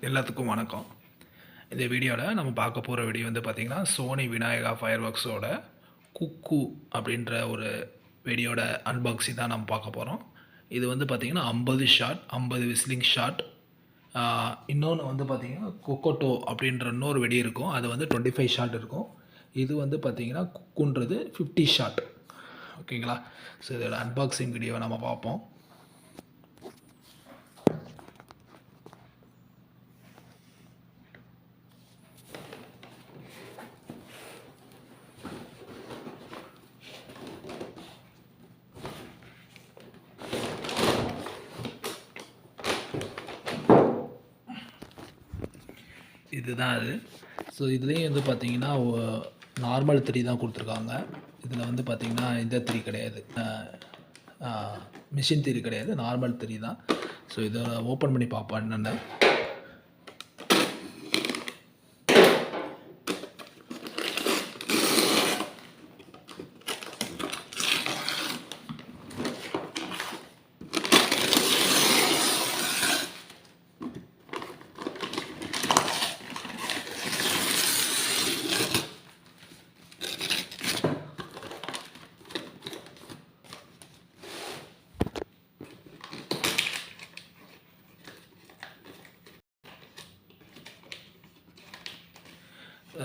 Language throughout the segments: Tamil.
எல்லாத்துக்கும் வணக்கம். இந்த வீடியோவில் நம்ம பார்க்க போகிற வீடியோ வந்து பார்த்திங்கன்னா சோனி விநாயகா ஃபயர் ஒர்க்ஸோட குக்கு அப்படின்ற ஒரு வீடியோட அன்பாக்சிங் தான் நம்ம பார்க்க போகிறோம். இது வந்து பார்த்திங்கன்னா 50 ஷாட், 50 விஸ்லிங் ஷாட். இன்னொன்று வந்து பார்த்திங்கன்னா கொக்கோட்டோ அப்படின்ற இன்னொரு வெடி இருக்கும், அது வந்து 25 ஷாட் இருக்கும். இது வந்து பார்த்திங்கன்னா குக்குன்றது 50 ஷாட். ஓகேங்களா? ஸோ இதோட அன்பாக்சிங் வீடியோவை நம்ம பார்ப்போம். இதுதான் அது. ஸோ இதுலேயும் வந்து பார்த்திங்கன்னா நார்மல் 3 தான் கொடுத்துருக்காங்க. இதில் வந்து பார்த்திங்கன்னா இந்த 3 கிடையாது, மிஷின் 3 கிடையாது, நார்மல் 3 தான். ஸோ இதை ஓப்பன் பண்ணி பார்ப்போம் என்னென்ன.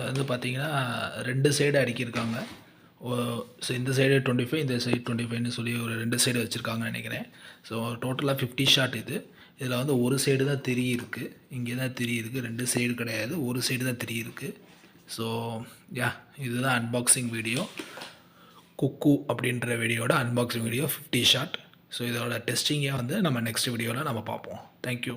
வந்து பார்த்திங்கன்னா 2 சைடு அடுக்கியிருக்காங்க. ஸோ இந்த சைடு 25, இந்த சைடு 25ன்னு சொல்லி ஒரு 2 சைடு வச்சுருக்காங்கன்னு நினைக்கிறேன். ஸோ டோட்டலாக 50 ஷாட் இது. இதில் வந்து ஒரு சைடு தான் திரி இருக்குது, இங்கே தான் திரி இருக்குது, 2 சைடு கிடையாது, ஒரு சைடு தான் திரி இருக்குது. ஸோ இதுதான் அன்பாக்சிங் வீடியோ. குக்கு அப்படின்ற வீடியோட அன்பாக்சிங் வீடியோ 50 ஷாட். ஸோ இதோட டெஸ்டிங்கை வந்து நம்ம நெக்ஸ்ட் வீடியோவில் நம்ம பார்ப்போம். தேங்க்யூ.